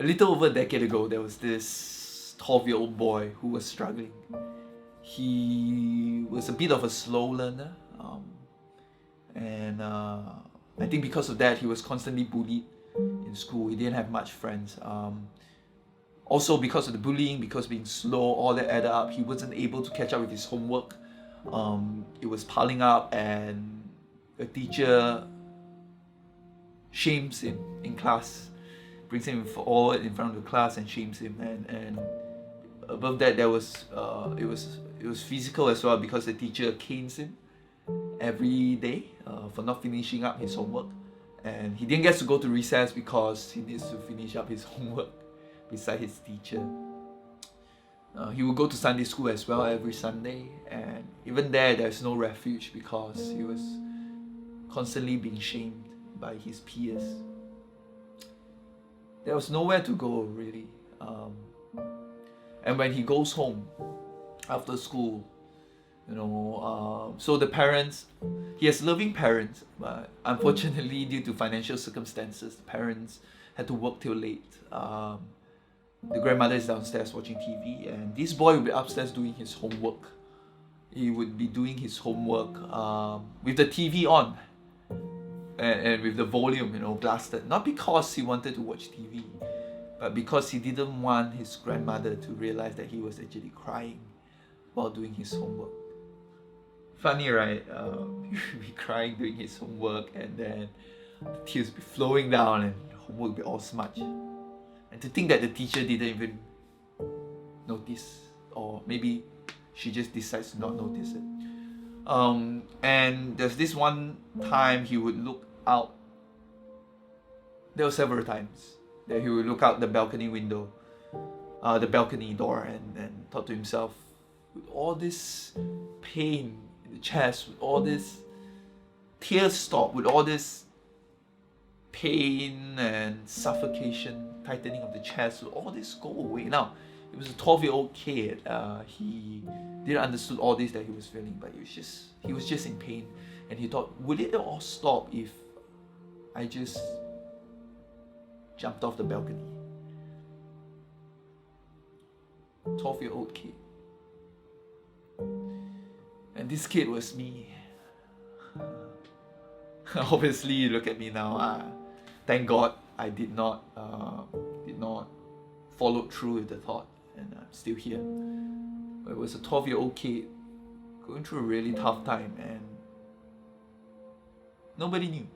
A little over a decade ago, there was this 12-year-old boy who was struggling. He was a bit of a slow learner, and I think because of that, he was constantly bullied in school. He didn't have much friends. Also, because of the bullying, because being slow, all that added up, he wasn't able to catch up with his homework. It was piling up, and a teacher shames him in class, brings him forward in front of the class and shames him. And above that, there was it was physical as well, because the teacher canes him every day for not finishing up his homework, and he didn't get to go to recess because he needs to finish up his homework beside his teacher. He would go to Sunday school as well every Sunday, and even there's no refuge because he was constantly being shamed by his peers. There was nowhere to go, really. And when he goes home after school, so the parents, he has loving parents, but unfortunately, due to financial circumstances, the parents had to work till late. The grandmother is downstairs watching TV, and this boy will be upstairs doing his homework. He would be doing his homework with the TV on and with the volume, blasted. Not because he wanted to watch TV, but because he didn't want his grandmother to realize that he was actually crying while doing his homework. Funny, right? He would be crying doing his homework, and then the tears would be flowing down, and the homework would be all smudged. And to think that the teacher didn't even notice, or maybe she just decides to not notice it. And there's this one time he would look out. There were several times that he would look out the balcony window, the balcony door, and thought to himself, with all this pain in the chest, with all this tears stop, with all this pain and suffocation, tightening of the chest, will all this go away? Now, it was a 12-year-old kid. He didn't understood all this that he was feeling, but he was just in pain, and he thought, would it all stop if I just jumped off the balcony? 12-year-old kid. And this kid was me. Obviously, you look at me now. Thank God I did not follow through with the thought, and I'm still here. But it was a 12-year-old kid going through a really tough time, and nobody knew.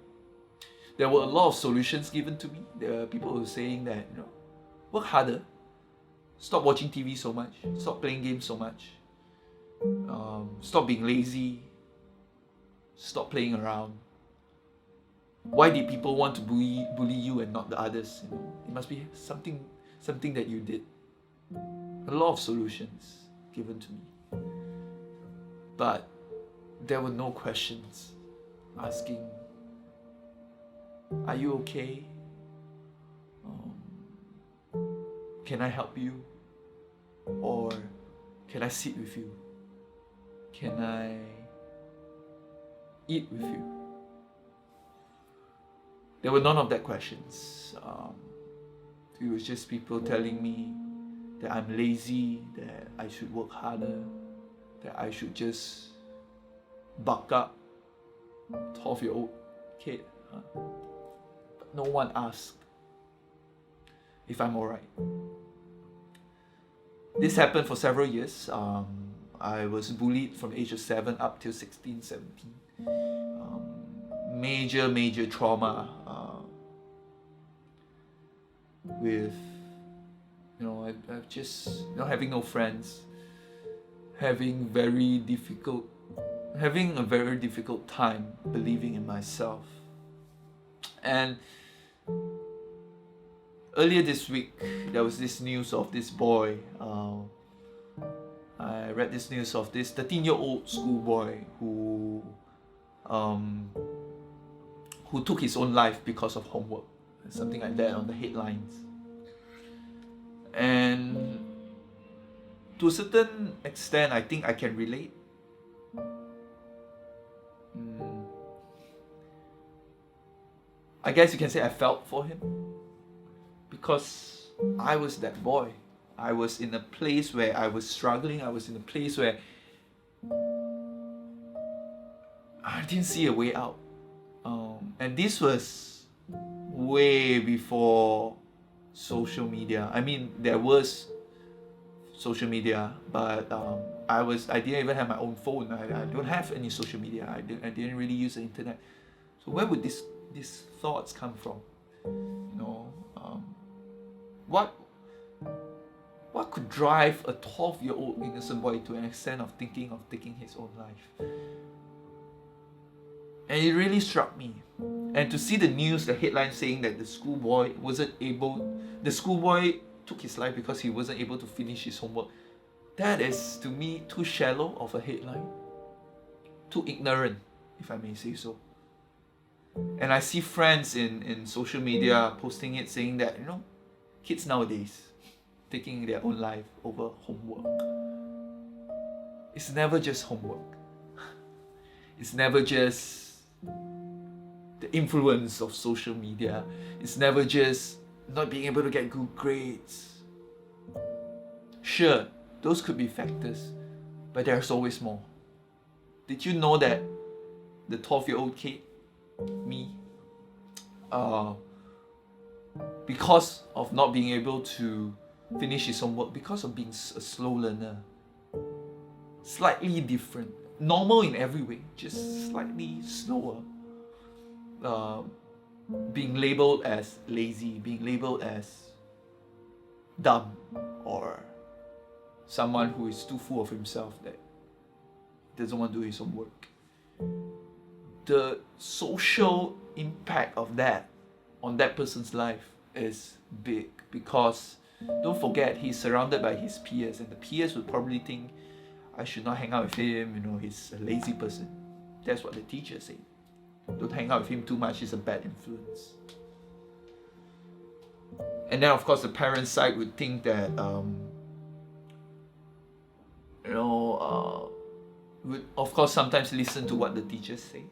There were a lot of solutions given to me. There were people who were saying that, work harder, stop watching TV so much, stop playing games so much, stop being lazy, stop playing around. Why did people want to bully you and not the others? It must be something that you did. A lot of solutions given to me, but there were no questions asking, are you okay? Can I help you? Or can I sit with you? Can I eat with you? There were none of that questions. It was just people telling me that I'm lazy, that I should work harder, that I should just buck up. 12-year-old kid. But no one asked if I'm alright. This happened for several years. I was bullied from the age of 7 up till 16, 17. Major trauma with I've just having no friends, having a very difficult time believing in myself. And earlier this week, there was this news of this boy. I read this news of this 13-year-old schoolboy who took his own life because of homework, something like that on the headlines. And to a certain extent, I think I can relate. I guess you can say I felt for him, because I was that boy. I was in a place where I was struggling. I was in a place where I didn't see a way out. And this was way before social media. I mean, there was social media, but I didn't even have my own phone. I don't have any social media. I didn't really use the internet. So where would these thoughts come from? What could drive a 12-year-old innocent boy to an extent of thinking of taking his own life? And it really struck me. And to see the news, the headline saying that the schoolboy took his life because he wasn't able to finish his homework. That is, to me, too shallow of a headline. Too ignorant, if I may say so. And I see friends in social media posting it, saying that, kids nowadays taking their own life over homework. It's never just homework. It's never just the influence of social media. It's never just not being able to get good grades. Sure, those could be factors, but there's always more. Did you know that the 12-year-old kid, me, because of not being able to finish his homework, because of being a slow learner, slightly different, normal in every way, just slightly slower, being labeled as lazy, being labeled as dumb, or someone who is too full of himself that doesn't want to do his homework. The social impact of that on that person's life is big, because don't forget, he's surrounded by his peers, and the peers would probably think, I should not hang out with him, he's a lazy person. That's what the teacher said. Don't hang out with him too much, he's a bad influence. And then of course the parent side would think that would of course sometimes listen to what the teachers say.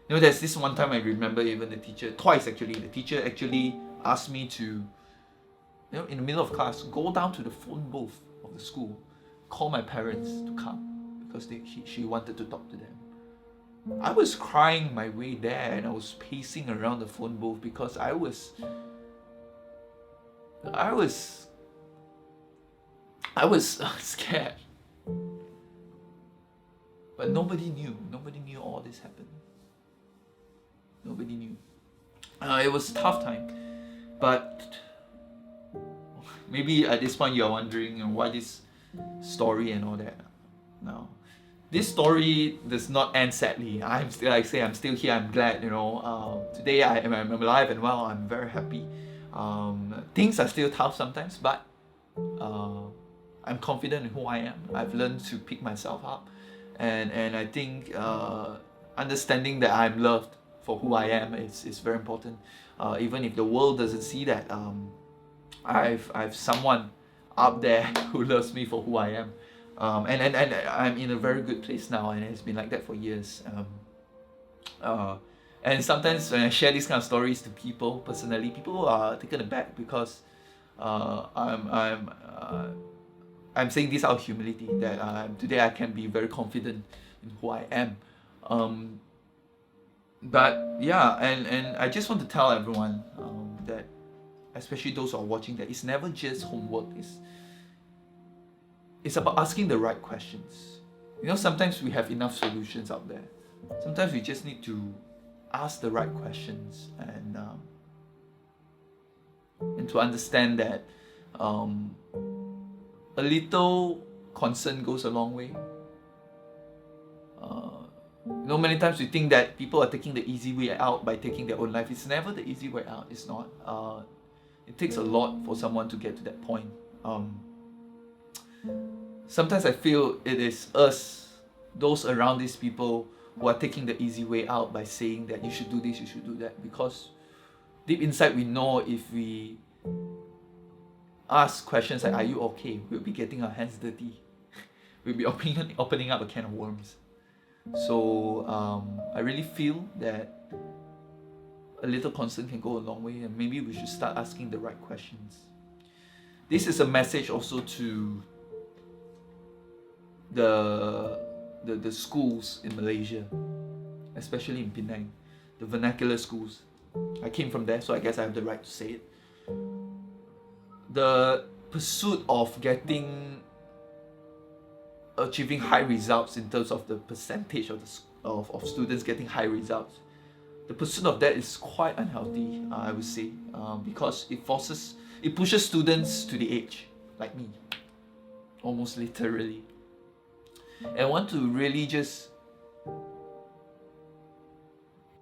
There's this one time I remember, even the teacher, twice actually, the teacher actually asked me to, in the middle of class, go down to the phone booth of the school, call my parents to come, because she wanted to talk to them. I was crying my way there, and I was pacing around the phone booth because I was scared. But nobody knew all this happened. Nobody knew. It was a tough time, but maybe at this point you're wondering why this story and all that. No, this story does not end sadly. I'm still here. I'm glad. Today I'm alive and well. I'm very happy. Things are still tough sometimes, but I'm confident in who I am. I've learned to pick myself up, and I think understanding that I'm loved for who I am is very important. Even if the world doesn't see that, I've someone up there who loves me for who I am, and I'm in a very good place now, and it's been like that for years. And sometimes when I share these kind of stories to people personally, people are taken aback because I'm saying this out of humility, that today I can be very confident in who I am. But yeah, and I just want to tell everyone that, especially those who are watching, that it's never just homework. It's about asking the right questions. Sometimes we have enough solutions out there. Sometimes we just need to ask the right questions, and to understand that a little concern goes a long way. Many times we think that people are taking the easy way out by taking their own life. It's never the easy way out. It's not. It takes a lot for someone to get to that point. Sometimes I feel it is us, those around these people, who are taking the easy way out by saying that you should do this, you should do that, because deep inside we know if we ask questions like, are you okay? We'll be getting our hands dirty. We'll be opening up a can of worms. So I really feel that a little concern can go a long way, and maybe we should start asking the right questions. This is a message also to the schools in Malaysia, especially in Penang, the vernacular schools. I came from there, so I guess I have the right to say it. The pursuit of achieving high results in terms of the percentage of students getting high results, the pursuit of that is quite unhealthy, I would say, because it pushes students to the edge, like me, almost literally. And I want to really just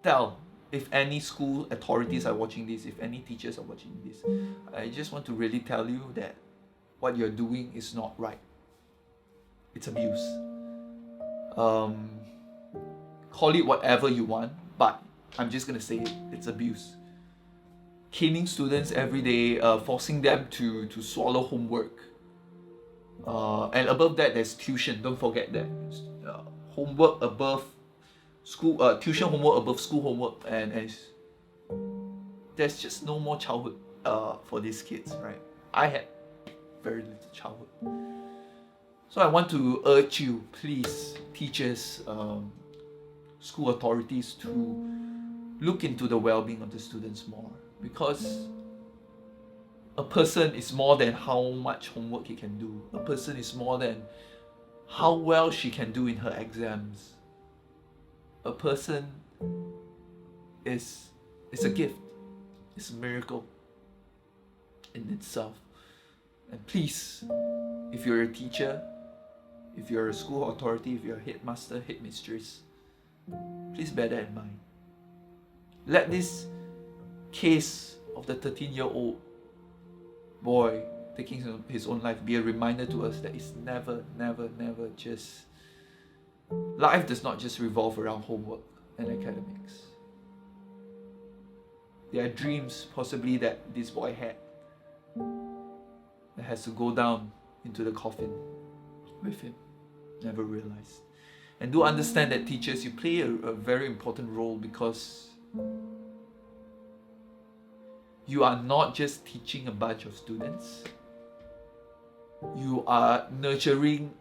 tell, if any school authorities are watching this, if any teachers are watching this, I just want to really tell you that what you're doing is not right. It's abuse. Call it whatever you want, but I'm just gonna say it. It's abuse. Caning students every day, forcing them to swallow homework. And above that, there's tuition. Don't forget that. Homework above school, tuition homework above school homework, and there's just no more childhood for these kids, right? I had very little childhood. So I want to urge you, please, teachers, school authorities, to look into the well-being of the students more, because a person is more than how much homework he can do. A person is more than how well she can do in her exams. A person is a gift. It's a miracle in itself. And please, if you're a teacher, if you're a school authority, if you're a headmaster, headmistress, please bear that in mind. Let this case of the 13-year-old boy taking his own life be a reminder to us that it's never just... Life does not just revolve around homework and academics. There are dreams possibly that this boy had that has to go down into the coffin with him. Never realized. And do understand that, teachers, you play a very important role, because you are not just teaching a bunch of students. You are nurturing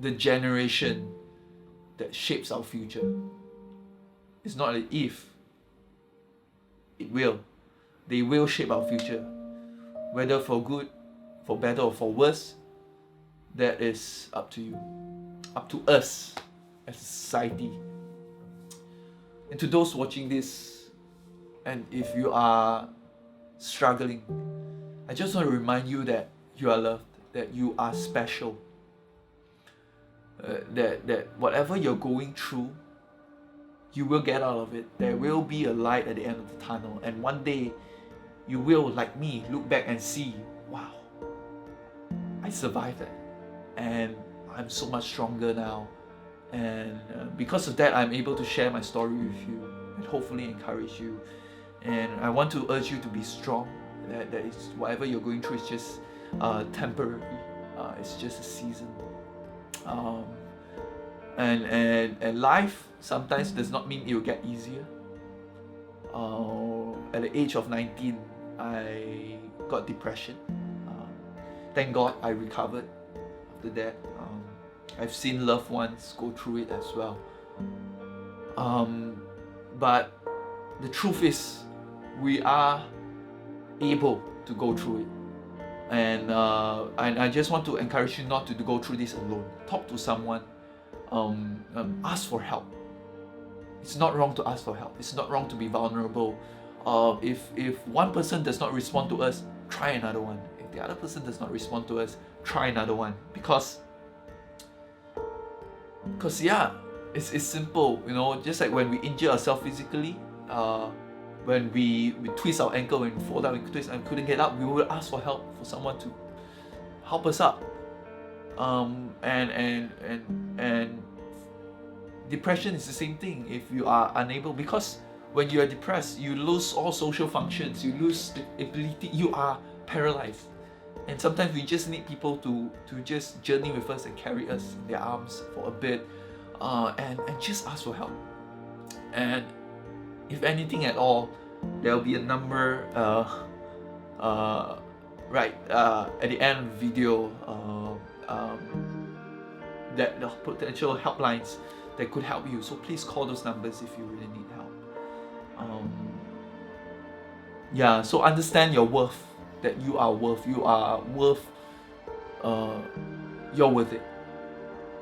the generation that shapes our future. It's not an if. It will. They will shape our future. Whether for good, for better, or for worse, that is up to you. Up to us as a society. And to those watching this, and if you are struggling, I just want to remind you that you are loved, that you are special, that whatever you're going through, you will get out of it. There will be a light at the end of the tunnel, and one day you will, like me, look back and see, wow, I survived that, and I'm so much stronger now, and because of that, I'm able to share my story with you and hopefully encourage you. And I want to urge you to be strong. That is, whatever you're going through is just temporary. It's just a season. And life sometimes does not mean it will get easier. At the age of 19, I got depression. Thank God I recovered after that. I've seen loved ones go through it as well. But the truth is, we are able to go through it. And I just want to encourage you not to go through this alone. Talk to someone. Ask for help. It's not wrong to ask for help. It's not wrong to be vulnerable. If one person does not respond to us, try another one. If the other person does not respond to us, try another one. Because yeah, it's simple, you know. Just like when we injure ourselves physically, when we twist our ankle and fall down and twist and couldn't get up, we will ask for help, for someone to help us up. And depression is the same thing. If you are unable, because when you are depressed, you lose all social functions, you lose the ability, you are paralyzed. And sometimes we just need people to just journey with us and carry us in their arms for a bit, and just ask for help. And If anything at all, there'll be a number right at the end of the video, that the potential helplines that could help you. So please call those numbers if you really need help. Yeah, so understand your worth, that you are worth, you're worth it.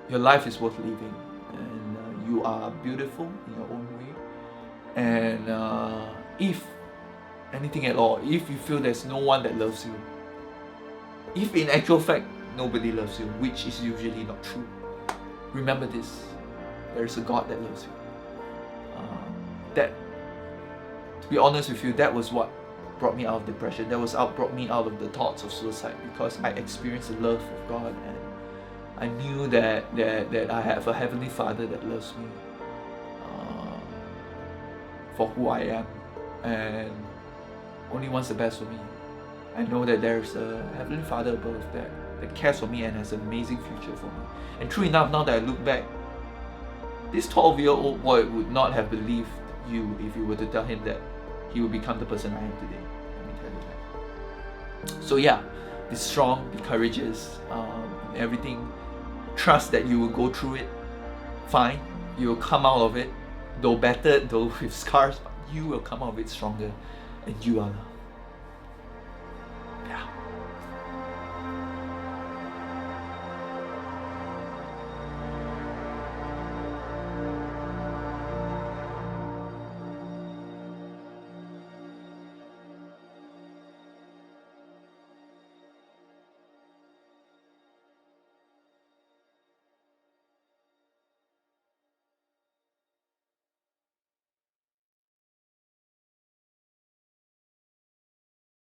Your life is worth living, and you are beautiful in your own way. And if anything at all, if you feel there's no one that loves you, if in actual fact nobody loves you, which is usually not true, remember this: there is a God that loves you. That, to be honest with you, that was what brought me out of depression. Brought me out of the thoughts of suicide, because I experienced the love of God, and I knew that I have a heavenly Father that loves me for who I am, and only wants the best for me. I know that there's a heavenly Father above that cares for me and has an amazing future for me. And true enough, now that I look back, this 12-year-old boy would not have believed you if you were to tell him that he would become the person I am today. Let me tell you that. So yeah, be strong, be courageous, in everything. Trust that you will go through it fine. You will come out of it, though battered, though with scars, but you will come out of it stronger, and you are loved.